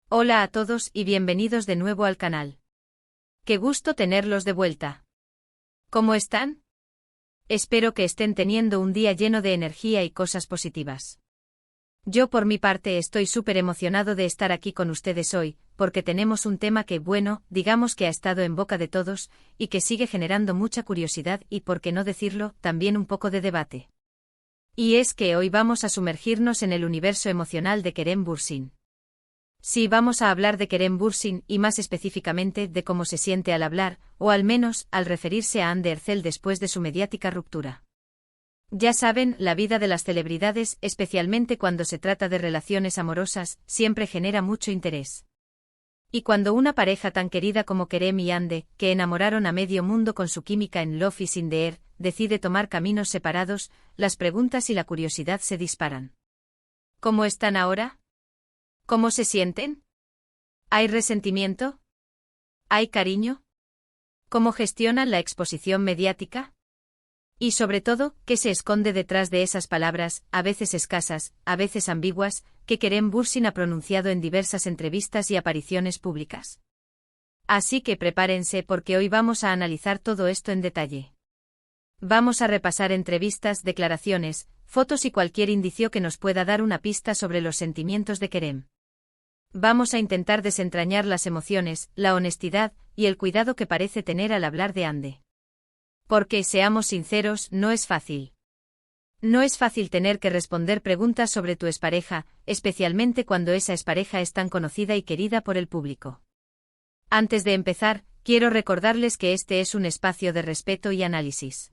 Hola a todos y bienvenidos de nuevo al canal. Qué gusto tenerlos de vuelta. ¿Cómo están? Espero que estén teniendo un día lleno de energía y cosas positivas. Yo por mi parte estoy súper emocionado de estar aquí con ustedes hoy, porque tenemos un tema que, digamos que ha estado en boca de todos, y que sigue generando mucha curiosidad y, por qué no decirlo, también un poco de debate. Y es que hoy vamos a sumergirnos en el universo emocional de Kerem Bürsin. Sí, vamos a hablar de Kerem Bürsin y más específicamente de cómo se siente al hablar, o al menos al referirse a Hande Erçel después de su mediática ruptura. Ya saben, la vida de las celebridades, especialmente cuando se trata de relaciones amorosas, siempre genera mucho interés. Y cuando una pareja tan querida como Kerem y Hande, que enamoraron a medio mundo con su química en Love is in the Air, decide tomar caminos separados, las preguntas y la curiosidad se disparan. ¿Cómo están ahora? ¿Cómo se sienten? ¿Hay resentimiento? ¿Hay cariño? ¿Cómo gestionan la exposición mediática? Y sobre todo, ¿qué se esconde detrás de esas palabras, a veces escasas, a veces ambiguas, que Kerem Bürsin ha pronunciado en diversas entrevistas y apariciones públicas? Así que prepárense porque hoy vamos a analizar todo esto en detalle. Vamos a repasar entrevistas, declaraciones, fotos y cualquier indicio que nos pueda dar una pista sobre los sentimientos de Kerem. Vamos a intentar desentrañar las emociones, la honestidad y el cuidado que parece tener al hablar de Hande. Porque, seamos sinceros, no es fácil. No es fácil tener que responder preguntas sobre tu expareja, especialmente cuando esa expareja es tan conocida y querida por el público. Antes de empezar, quiero recordarles que este es un espacio de respeto y análisis.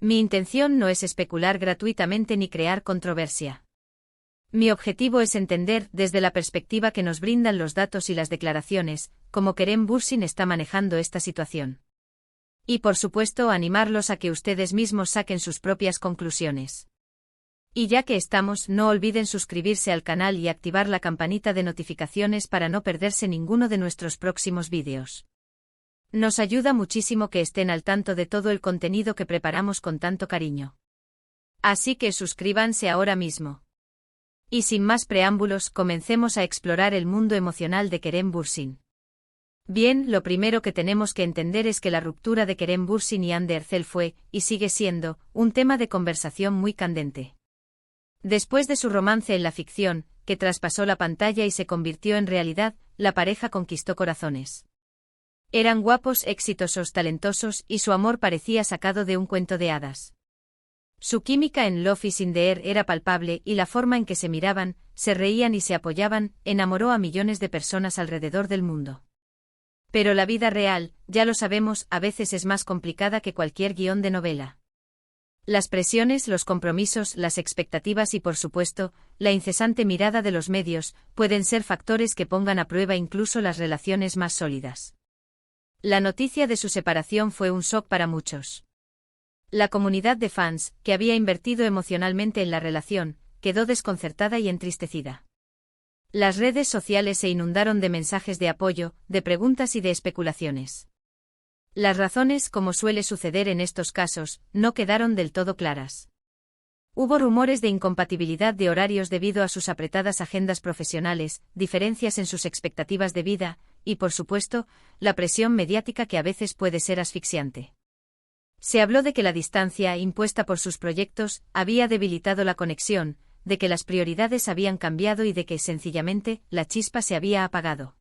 Mi intención no es especular gratuitamente ni crear controversia. Mi objetivo es entender, desde la perspectiva que nos brindan los datos y las declaraciones, cómo Kerem Bürsin está manejando esta situación. Y por supuesto animarlos a que ustedes mismos saquen sus propias conclusiones. Y ya que estamos, no olviden suscribirse al canal y activar la campanita de notificaciones para no perderse ninguno de nuestros próximos vídeos. Nos ayuda muchísimo que estén al tanto de todo el contenido que preparamos con tanto cariño. Así que suscríbanse ahora mismo. Y sin más preámbulos, comencemos a explorar el mundo emocional de Kerem Bürsin. Bien, lo primero que tenemos que entender es que la ruptura de Kerem Bürsin y Hande Erçel fue, y sigue siendo, un tema de conversación muy candente. Después de su romance en la ficción, que traspasó la pantalla y se convirtió en realidad, la pareja conquistó corazones. Eran guapos, exitosos, talentosos, y su amor parecía sacado de un cuento de hadas. Su química en Love is in the Air era palpable y la forma en que se miraban, se reían y se apoyaban, enamoró a millones de personas alrededor del mundo. Pero la vida real, ya lo sabemos, a veces es más complicada que cualquier guión de novela. Las presiones, los compromisos, las expectativas y por supuesto, la incesante mirada de los medios, pueden ser factores que pongan a prueba incluso las relaciones más sólidas. La noticia de su separación fue un shock para muchos. La comunidad de fans, que había invertido emocionalmente en la relación, quedó desconcertada y entristecida. Las redes sociales se inundaron de mensajes de apoyo, de preguntas y de especulaciones. Las razones, como suele suceder en estos casos, no quedaron del todo claras. Hubo rumores de incompatibilidad de horarios debido a sus apretadas agendas profesionales, diferencias en sus expectativas de vida, y por supuesto, la presión mediática que a veces puede ser asfixiante. Se habló de que la distancia impuesta por sus proyectos había debilitado la conexión, de que las prioridades habían cambiado y de que, sencillamente, la chispa se había apagado.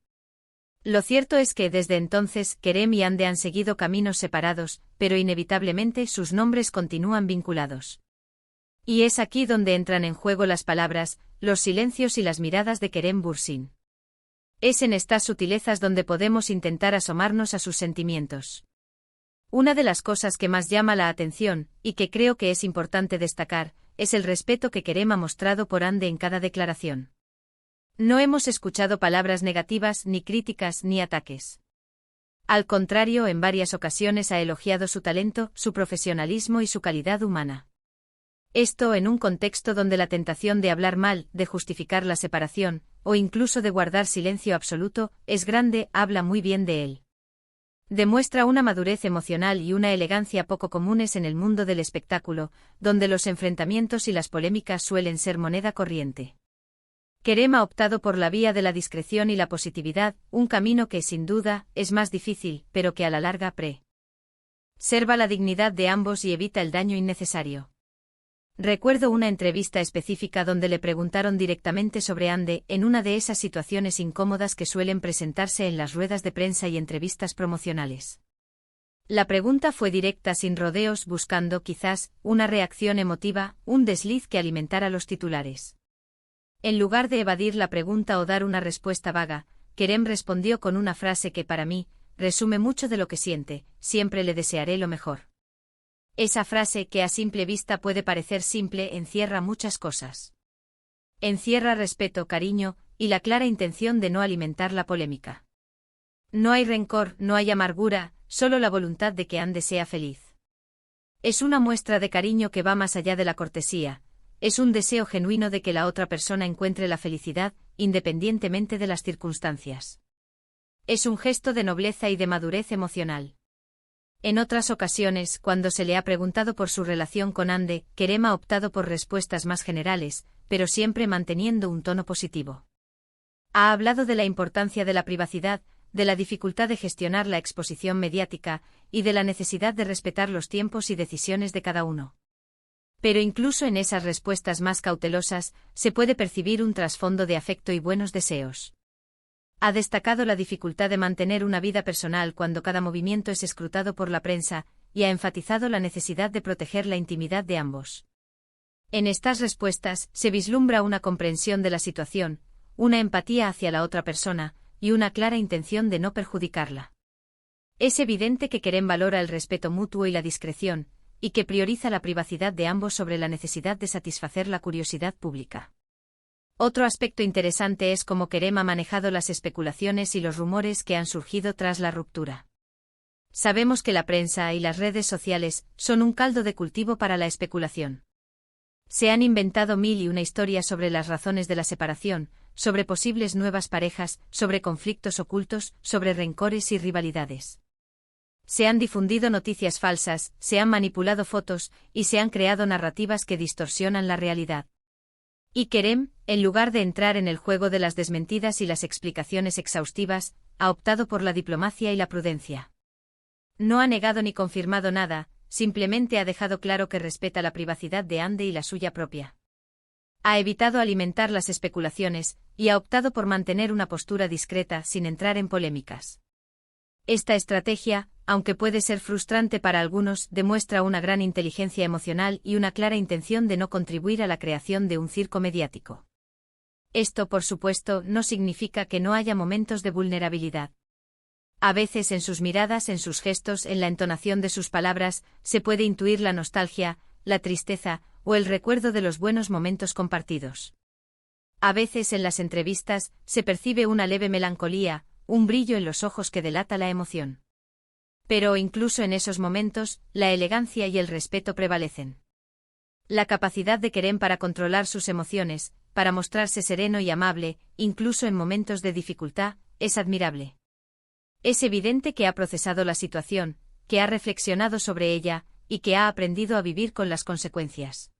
Lo cierto es que desde entonces Kerem y Hande han seguido caminos separados, pero inevitablemente sus nombres continúan vinculados. Y es aquí donde entran en juego las palabras, los silencios y las miradas de Kerem Bürsin. Es en estas sutilezas donde podemos intentar asomarnos a sus sentimientos. Una de las cosas que más llama la atención, y que creo que es importante destacar, es el respeto que Kerem ha mostrado por Hande en cada declaración. No hemos escuchado palabras negativas, ni críticas, ni ataques. Al contrario, en varias ocasiones ha elogiado su talento, su profesionalismo y su calidad humana. Esto en un contexto donde la tentación de hablar mal, de justificar la separación, o incluso de guardar silencio absoluto, es grande, habla muy bien de él. Demuestra una madurez emocional y una elegancia poco comunes en el mundo del espectáculo, donde los enfrentamientos y las polémicas suelen ser moneda corriente. Kerem ha optado por la vía de la discreción y la positividad, un camino que, sin duda, es más difícil, pero que a la larga preserva la dignidad de ambos y evita el daño innecesario. Recuerdo una entrevista específica donde le preguntaron directamente sobre Ande, en una de esas situaciones incómodas que suelen presentarse en las ruedas de prensa y entrevistas promocionales. La pregunta fue directa, sin rodeos, buscando, quizás, una reacción emotiva, un desliz que alimentara los titulares. En lugar de evadir la pregunta o dar una respuesta vaga, Kerem respondió con una frase que para mí resume mucho de lo que siente: siempre le desearé lo mejor. Esa frase, que a simple vista puede parecer simple, encierra muchas cosas. Encierra respeto, cariño, y la clara intención de no alimentar la polémica. No hay rencor, no hay amargura, solo la voluntad de que Ande sea feliz. Es una muestra de cariño que va más allá de la cortesía, es un deseo genuino de que la otra persona encuentre la felicidad, independientemente de las circunstancias. Es un gesto de nobleza y de madurez emocional. En otras ocasiones, cuando se le ha preguntado por su relación con Ande, Kerem ha optado por respuestas más generales, pero siempre manteniendo un tono positivo. Ha hablado de la importancia de la privacidad, de la dificultad de gestionar la exposición mediática, y de la necesidad de respetar los tiempos y decisiones de cada uno. Pero incluso en esas respuestas más cautelosas, se puede percibir un trasfondo de afecto y buenos deseos. Ha destacado la dificultad de mantener una vida personal cuando cada movimiento es escrutado por la prensa, y ha enfatizado la necesidad de proteger la intimidad de ambos. En estas respuestas, se vislumbra una comprensión de la situación, una empatía hacia la otra persona, y una clara intención de no perjudicarla. Es evidente que Kerem valora el respeto mutuo y la discreción, y que prioriza la privacidad de ambos sobre la necesidad de satisfacer la curiosidad pública. Otro aspecto interesante es cómo Kerem ha manejado las especulaciones y los rumores que han surgido tras la ruptura. Sabemos que la prensa y las redes sociales son un caldo de cultivo para la especulación. Se han inventado mil y una historias sobre las razones de la separación, sobre posibles nuevas parejas, sobre conflictos ocultos, sobre rencores y rivalidades. Se han difundido noticias falsas, se han manipulado fotos, y se han creado narrativas que distorsionan la realidad. Y Kerem, en lugar de entrar en el juego de las desmentidas y las explicaciones exhaustivas, ha optado por la diplomacia y la prudencia. No ha negado ni confirmado nada, simplemente ha dejado claro que respeta la privacidad de Ande y la suya propia. Ha evitado alimentar las especulaciones, y ha optado por mantener una postura discreta sin entrar en polémicas. Esta estrategia, aunque puede ser frustrante para algunos, demuestra una gran inteligencia emocional y una clara intención de no contribuir a la creación de un circo mediático. Esto, por supuesto, no significa que no haya momentos de vulnerabilidad. A veces en sus miradas, en sus gestos, en la entonación de sus palabras, se puede intuir la nostalgia, la tristeza, o el recuerdo de los buenos momentos compartidos. A veces en las entrevistas, se percibe una leve melancolía, un brillo en los ojos que delata la emoción. Pero incluso en esos momentos, la elegancia y el respeto prevalecen. La capacidad de Kerem para controlar sus emociones, para mostrarse sereno y amable, incluso en momentos de dificultad, es admirable. Es evidente que ha procesado la situación, que ha reflexionado sobre ella, y que ha aprendido a vivir con las consecuencias.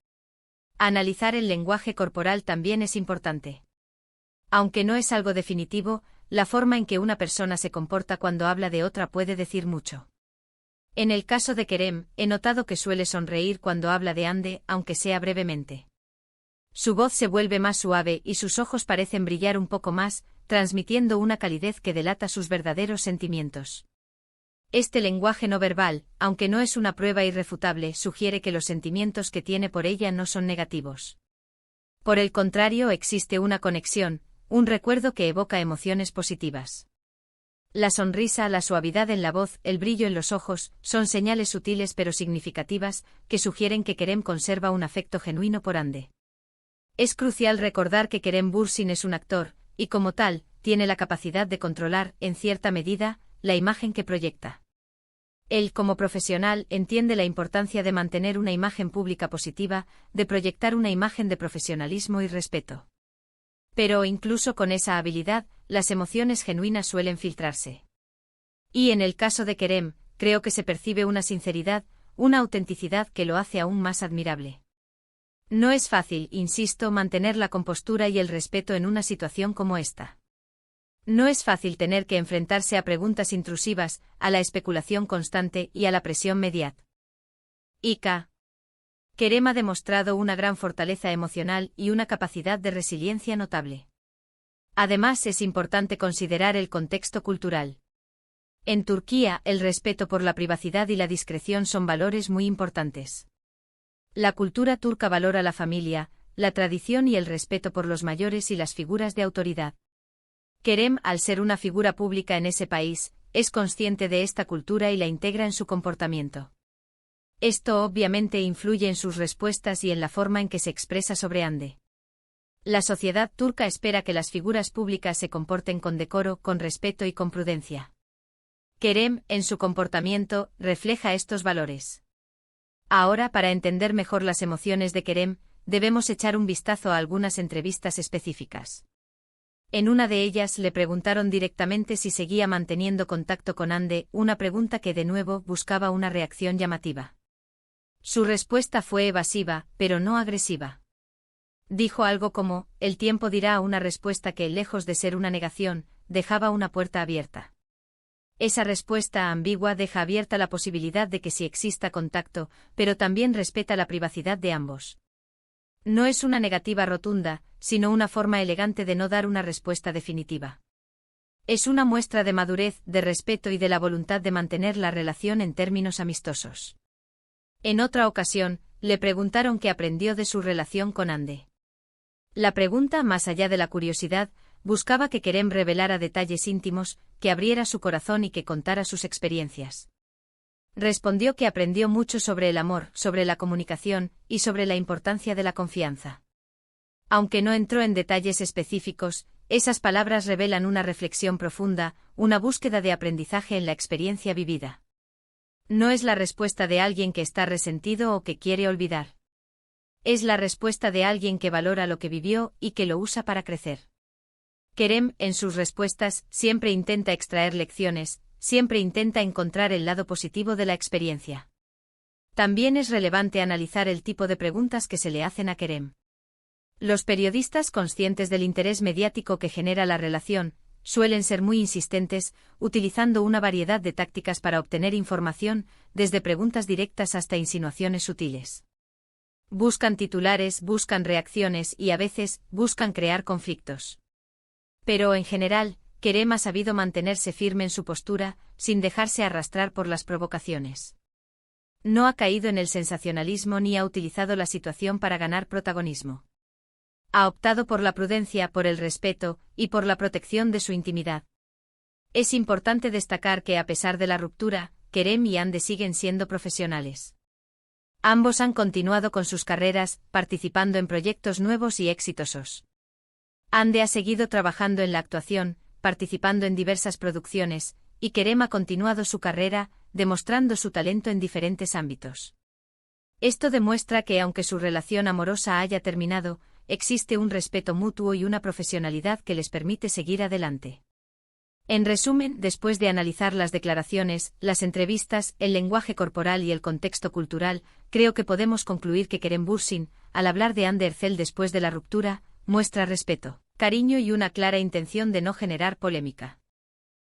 Analizar el lenguaje corporal también es importante. Aunque no es algo definitivo, la forma en que una persona se comporta cuando habla de otra puede decir mucho. En el caso de Kerem, he notado que suele sonreír cuando habla de Ande, aunque sea brevemente. Su voz se vuelve más suave y sus ojos parecen brillar un poco más, transmitiendo una calidez que delata sus verdaderos sentimientos. Este lenguaje no verbal, aunque no es una prueba irrefutable, sugiere que los sentimientos que tiene por ella no son negativos. Por el contrario, existe una conexión, un recuerdo que evoca emociones positivas. La sonrisa, la suavidad en la voz, el brillo en los ojos, son señales sutiles pero significativas, que sugieren que Kerem conserva un afecto genuino por Ande. Es crucial recordar que Kerem Bürsin es un actor, y como tal, tiene la capacidad de controlar, en cierta medida, la imagen que proyecta. Él, como profesional, entiende la importancia de mantener una imagen pública positiva, de proyectar una imagen de profesionalismo y respeto. Pero incluso con esa habilidad, las emociones genuinas suelen filtrarse. Y en el caso de Kerem, creo que se percibe una sinceridad, una autenticidad que lo hace aún más admirable. No es fácil, insisto, mantener la compostura y el respeto en una situación como esta. No es fácil tener que enfrentarse a preguntas intrusivas, a la especulación constante y a la presión mediática. Kerem ha demostrado una gran fortaleza emocional y una capacidad de resiliencia notable. Además, es importante considerar el contexto cultural. En Turquía, el respeto por la privacidad y la discreción son valores muy importantes. La cultura turca valora la familia, la tradición y el respeto por los mayores y las figuras de autoridad. Kerem, al ser una figura pública en ese país, es consciente de esta cultura y la integra en su comportamiento. Esto obviamente influye en sus respuestas y en la forma en que se expresa sobre Hande. La sociedad turca espera que las figuras públicas se comporten con decoro, con respeto y con prudencia. Kerem, en su comportamiento, refleja estos valores. Ahora, para entender mejor las emociones de Kerem, debemos echar un vistazo a algunas entrevistas específicas. En una de ellas le preguntaron directamente si seguía manteniendo contacto con Hande, una pregunta que de nuevo buscaba una reacción llamativa. Su respuesta fue evasiva, pero no agresiva. Dijo algo como, el tiempo dirá, una respuesta que, lejos de ser una negación, dejaba una puerta abierta. Esa respuesta ambigua deja abierta la posibilidad de que sí exista contacto, pero también respeta la privacidad de ambos. No es una negativa rotunda, sino una forma elegante de no dar una respuesta definitiva. Es una muestra de madurez, de respeto y de la voluntad de mantener la relación en términos amistosos. En otra ocasión, le preguntaron qué aprendió de su relación con Hande. La pregunta, más allá de la curiosidad, buscaba que Kerem revelara detalles íntimos, que abriera su corazón y que contara sus experiencias. Respondió que aprendió mucho sobre el amor, sobre la comunicación, y sobre la importancia de la confianza. Aunque no entró en detalles específicos, esas palabras revelan una reflexión profunda, una búsqueda de aprendizaje en la experiencia vivida. No es la respuesta de alguien que está resentido o que quiere olvidar. Es la respuesta de alguien que valora lo que vivió y que lo usa para crecer. Kerem, en sus respuestas, siempre intenta extraer lecciones, siempre intenta encontrar el lado positivo de la experiencia. También es relevante analizar el tipo de preguntas que se le hacen a Kerem. Los periodistas, conscientes del interés mediático que genera la relación, suelen ser muy insistentes, utilizando una variedad de tácticas para obtener información, desde preguntas directas hasta insinuaciones sutiles. Buscan titulares, buscan reacciones y a veces, buscan crear conflictos. Pero en general, Kerem ha sabido mantenerse firme en su postura, sin dejarse arrastrar por las provocaciones. No ha caído en el sensacionalismo ni ha utilizado la situación para ganar protagonismo. Ha optado por la prudencia, por el respeto, y por la protección de su intimidad. Es importante destacar que a pesar de la ruptura, Kerem y Hande siguen siendo profesionales. Ambos han continuado con sus carreras, participando en proyectos nuevos y exitosos. Hande ha seguido trabajando en la actuación, participando en diversas producciones, y Kerem ha continuado su carrera, demostrando su talento en diferentes ámbitos. Esto demuestra que aunque su relación amorosa haya terminado, existe un respeto mutuo y una profesionalidad que les permite seguir adelante. En resumen, después de analizar las declaraciones, las entrevistas, el lenguaje corporal y el contexto cultural, creo que podemos concluir que Kerem Bürsin, al hablar de Hande Erçel después de la ruptura, muestra respeto, cariño y una clara intención de no generar polémica.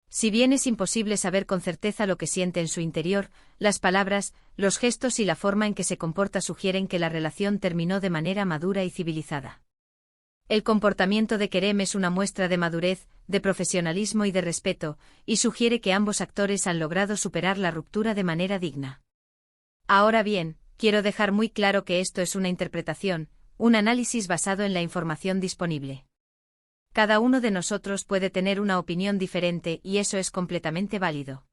Si bien es imposible saber con certeza lo que siente en su interior, las palabras, los gestos y la forma en que se comporta sugieren que la relación terminó de manera madura y civilizada. El comportamiento de Kerem es una muestra de madurez, de profesionalismo y de respeto, y sugiere que ambos actores han logrado superar la ruptura de manera digna. Ahora bien, quiero dejar muy claro que esto es una interpretación, un análisis basado en la información disponible. Cada uno de nosotros puede tener una opinión diferente y eso es completamente válido.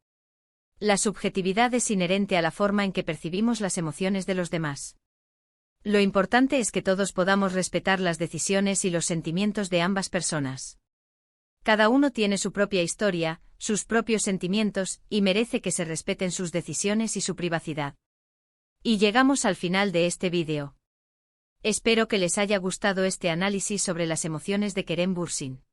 La subjetividad es inherente a la forma en que percibimos las emociones de los demás. Lo importante es que todos podamos respetar las decisiones y los sentimientos de ambas personas. Cada uno tiene su propia historia, sus propios sentimientos, y merece que se respeten sus decisiones y su privacidad. Y llegamos al final de este vídeo. Espero que les haya gustado este análisis sobre las emociones de Kerem Bürsin.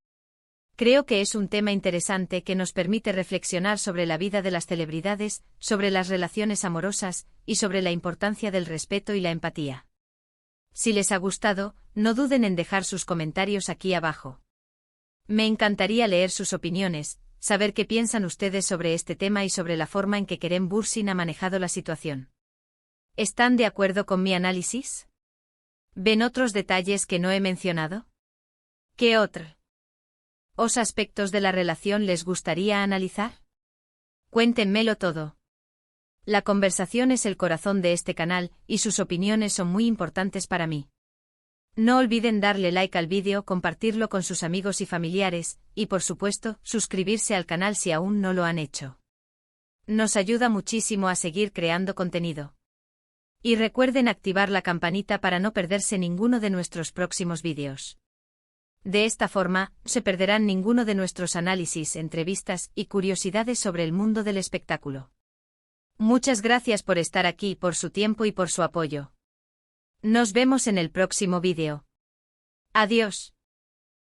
Creo que es un tema interesante que nos permite reflexionar sobre la vida de las celebridades, sobre las relaciones amorosas, y sobre la importancia del respeto y la empatía. Si les ha gustado, no duden en dejar sus comentarios aquí abajo. Me encantaría leer sus opiniones, saber qué piensan ustedes sobre este tema y sobre la forma en que Kerem Bürsin ha manejado la situación. ¿Están de acuerdo con mi análisis? ¿Ven otros detalles que no he mencionado? ¿Qué otros aspectos de la relación les gustaría analizar? Cuéntenmelo todo. La conversación es el corazón de este canal, y sus opiniones son muy importantes para mí. No olviden darle like al vídeo, compartirlo con sus amigos y familiares, y por supuesto, suscribirse al canal si aún no lo han hecho. Nos ayuda muchísimo a seguir creando contenido. Y recuerden activar la campanita para no perderse ninguno de nuestros próximos vídeos. De esta forma, no se perderán ninguno de nuestros análisis, entrevistas y curiosidades sobre el mundo del espectáculo. Muchas gracias por estar aquí, por su tiempo y por su apoyo. Nos vemos en el próximo vídeo. Adiós.